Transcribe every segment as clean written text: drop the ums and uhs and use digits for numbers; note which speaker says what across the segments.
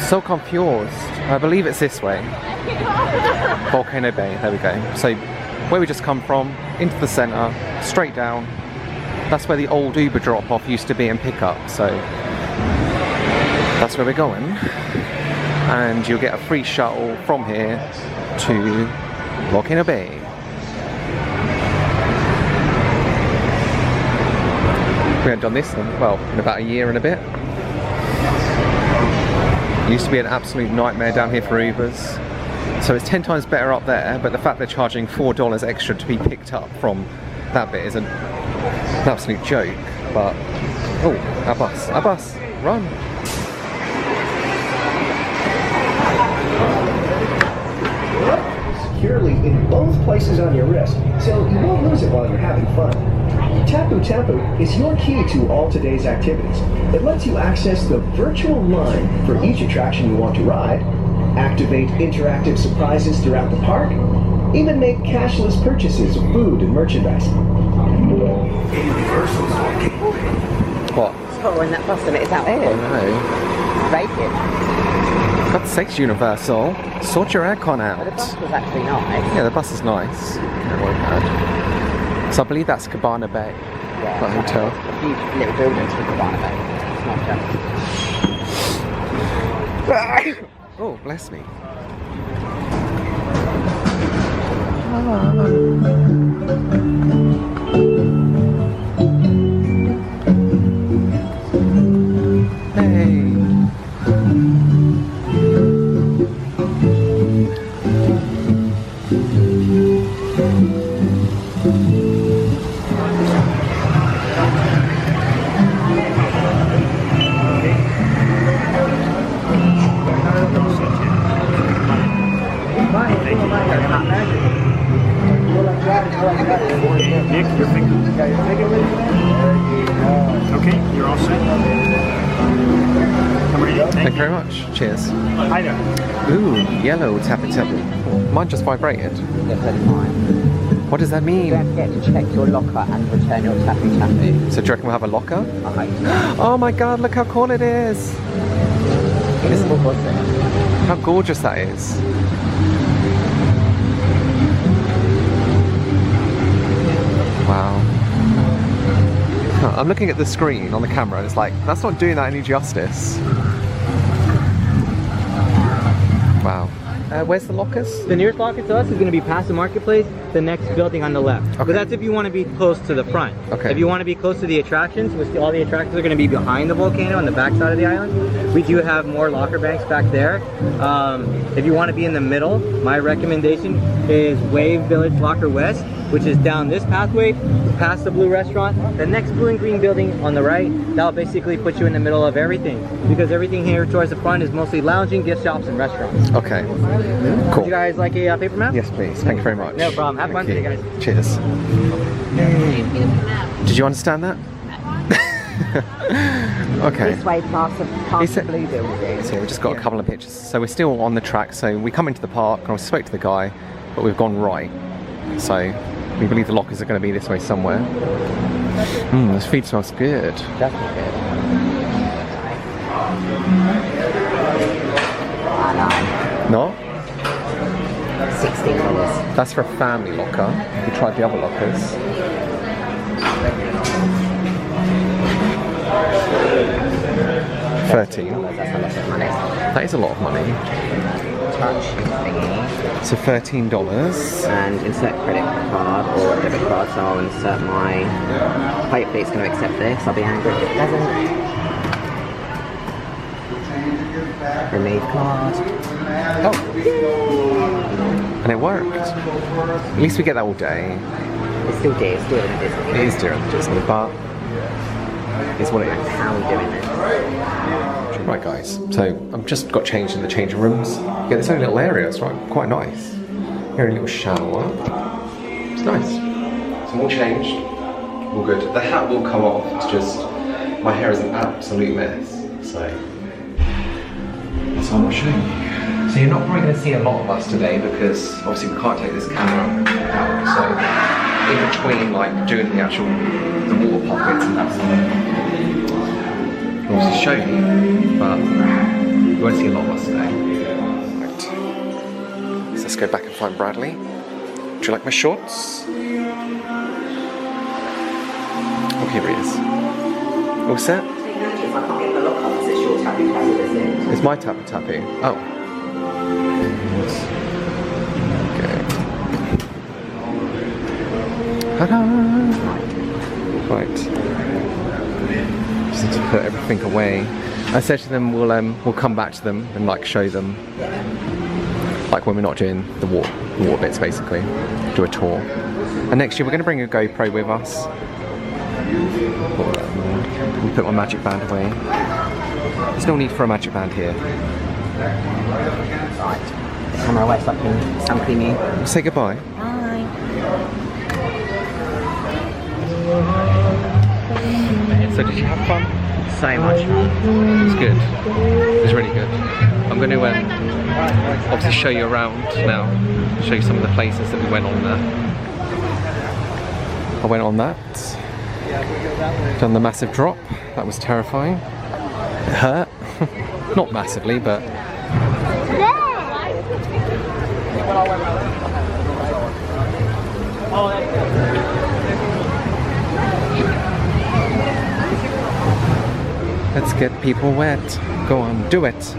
Speaker 1: so confused. I believe it's this way. Volcano Bay, there we go. So where we just come from, into the centre, straight down. That's where the old Uber drop-off used to be and pick up. So that's where we're going. And you'll get a free shuttle from here to Volcano Bay. We haven't done this in, well, in about a year and a bit. It used to be an absolute nightmare down here for Ubers. So it's 10 times better up there, but the fact they're charging $4 extra to be picked up from that bit is an absolute joke. But, oh, our bus, run!
Speaker 2: Securely in both places on your wrist, so you won't lose it while you're having fun. Tapu Tapu is your key to all today's activities. It lets you access the virtual line for each attraction you want to ride, activate interactive surprises throughout the park, even make cashless purchases of food and merchandise.
Speaker 1: What?
Speaker 3: Oh, and that bus limit is out here.
Speaker 1: Oh no.
Speaker 3: Vacant.
Speaker 1: God's sakes, Universal. Sort your aircon out.
Speaker 3: Well, the bus was actually nice.
Speaker 1: Yeah, the bus is nice. So I believe that's Cabana Bay.
Speaker 3: Yeah,
Speaker 1: that hotel.
Speaker 3: A few little buildings for Cabana Bay. It's not
Speaker 1: Oh, bless me. Hey.
Speaker 4: Nick, your finger. Okay, you're all set. I'm ready.
Speaker 1: Thank you very much. Cheers.
Speaker 4: Hi there.
Speaker 1: Ooh, yellow tapu tapu. Mine just vibrated. What does that mean?
Speaker 3: You don't get to check your locker and return your Tapu Tapu.
Speaker 1: So do you reckon we'll have a locker?
Speaker 3: I hope so.
Speaker 1: Oh my god, look how cool it is! How gorgeous that is. Wow. I'm looking at the screen on the camera and it's like, that's not doing that any justice. Wow. Where's the lockers?
Speaker 5: The nearest locker to us is going to be past the marketplace, the next building on the left.
Speaker 1: Okay.
Speaker 5: But that's if you want to be close to the front.
Speaker 1: Okay.
Speaker 5: If you want to be close to the attractions, which all the attractions are going to be behind the volcano on the back side of the island, we do have more locker banks back there. If you want to be in the middle, my recommendation is Wave Village Locker West, which is down this pathway, past the blue restaurant. The next blue and green building on the right, that'll basically put you in the middle of everything, because everything here towards the front is mostly lounging, gift shops, and restaurants.
Speaker 1: Okay. Cool.
Speaker 5: Would you guys like a paper map?
Speaker 1: Yes, please. Thank you very much.
Speaker 5: No problem. Have fun today, guys.
Speaker 1: Cheers. Did you understand that? Okay.
Speaker 3: This way past the blue building.
Speaker 1: So we just got a couple of pictures. So we're still on the track. So we come into the park and I spoke to the guy, but we've gone right. So we believe the lockers are going to be this way somewhere. This food smells good.
Speaker 3: Definitely good.
Speaker 1: No?
Speaker 3: $16.
Speaker 1: That's for a family locker. We tried the other lockers. $13.
Speaker 3: That's a lot of money.
Speaker 1: That is a lot of money.
Speaker 3: Touch thingy.
Speaker 1: So $13.
Speaker 3: And insert credit card or debit card, so I'll insert my... Hopefully it's going to accept this, I'll be angry if it doesn't. Remove card.
Speaker 1: Oh. And it worked. At least we get that all day.
Speaker 3: It's still dear, it's dearer than Disney.
Speaker 1: It is dearer than Disney, but it's what it is.
Speaker 3: How are we doing this?
Speaker 1: Right guys, so I've just got changed in the changing rooms. Yeah, this only little area, it's quite nice. Here a little shower. It's nice. So I'm all changed, all good. The hat will come off, it's just, my hair is an absolute mess. So, that's what I'm showing you. So you're not probably going to see a lot of us today because obviously we can't take this camera out. So in between like doing the water pockets and that stuff, obviously show you, but
Speaker 5: won't see a lot of us today.
Speaker 1: Right. So let's go back and find Bradley. Do you like my shorts? Oh, here he is. All set? It's my tappy tappy. Oh. Okay. Ta-da! Right. Just need to put everything away. I said to them we'll come back to them and like show them, like when we're not doing the water bits, basically do a tour. And next year we're going to bring a GoPro with us. We'll put my magic band away. There's no need for a magic band here.
Speaker 3: Right. The camera away so I can sun cream you.
Speaker 1: Say goodbye.
Speaker 3: Bye.
Speaker 1: So did you have fun?
Speaker 3: So much fun.
Speaker 1: It's good. It's really good. I'm going to obviously show you around now. Show you some of the places that we went on there. I went on that. Done the massive drop. That was terrifying. It hurt. Not massively, but... Let's get people wet. Go on, do it.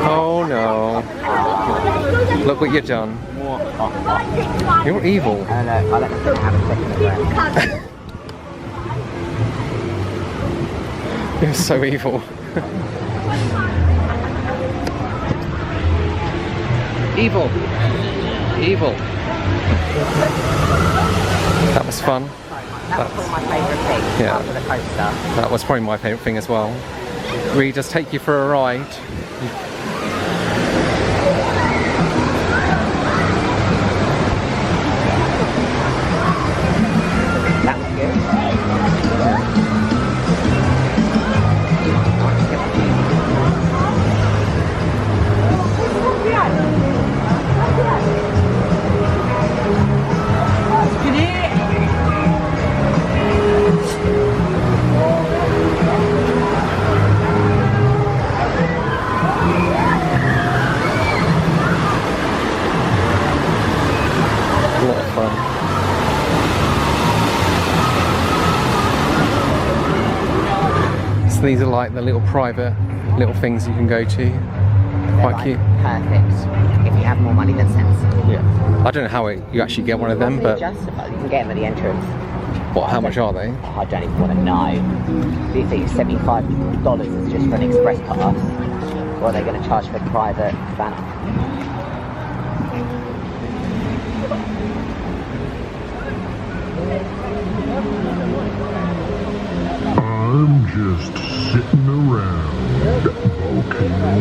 Speaker 1: Oh no. Look what you've done. You're evil.
Speaker 3: I let them have a second breath.
Speaker 1: You're so evil. Evil. Evil. That was fun.
Speaker 3: That was my favourite thing.
Speaker 1: Yeah.
Speaker 3: After the coaster.
Speaker 1: That was probably my favourite thing as well. We just take you for a ride.
Speaker 3: That was good.
Speaker 1: A lot of fun. So these are like the little private little things you can go to. Quite
Speaker 3: Like,
Speaker 1: cute.
Speaker 3: perfect. If you have more money than sense.
Speaker 1: Yeah. I don't know how you actually get one of them, but
Speaker 3: Justified. You can get them at the entrance.
Speaker 1: what? How much are they?
Speaker 3: I don't even want to know. Do you think $75 is just for an express pass? Or are they going to charge for private banner?
Speaker 6: I'm just sitting around Volcano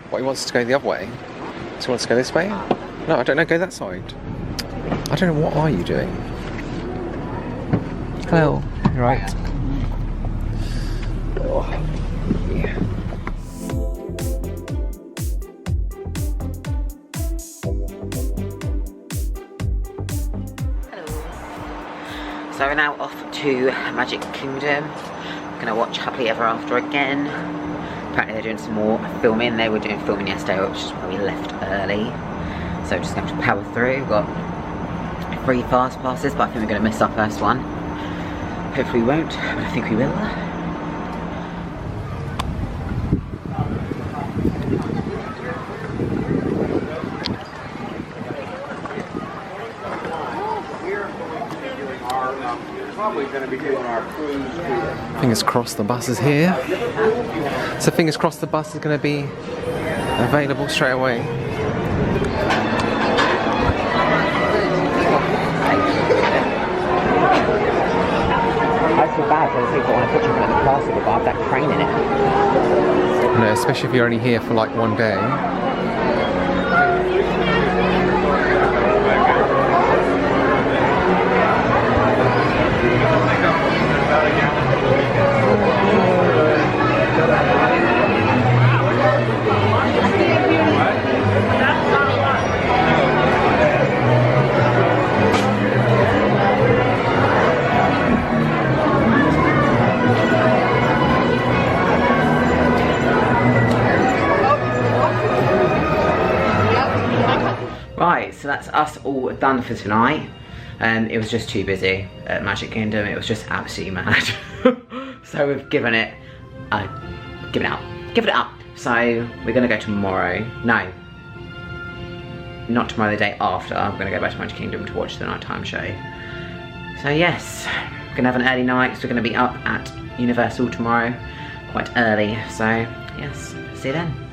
Speaker 1: What, he wants us to go the other way? Does he want us to go this way? No, I don't know. Go that side. I don't know. What are you doing? Hello. You right? Oh, yeah.
Speaker 3: So we're now off to Magic Kingdom. We're going to watch Happily Ever After again. Apparently they're doing some more filming. They were doing filming yesterday, which is why we left early. So we're just going to power through. We've got 3 fast passes, but I think we're going to miss our first one. Hopefully we won't, but I think we will.
Speaker 1: Fingers crossed the bus is here. So fingers crossed the bus is going to be available straight away.
Speaker 3: I feel bad for the people want to put you in the castle, but I have that crane in it.
Speaker 1: No, especially if you're only here for like one day.
Speaker 3: Right, so that's us all done for tonight. It was just too busy at Magic Kingdom. It was just absolutely mad. So we've given it up. Give it up. So we're gonna go tomorrow. No, not tomorrow, the day after. I'm gonna go back to Magic Kingdom to watch the nighttime show. So yes, we're gonna have an early night. So we're gonna be up at Universal tomorrow, quite early. So yes, see you then.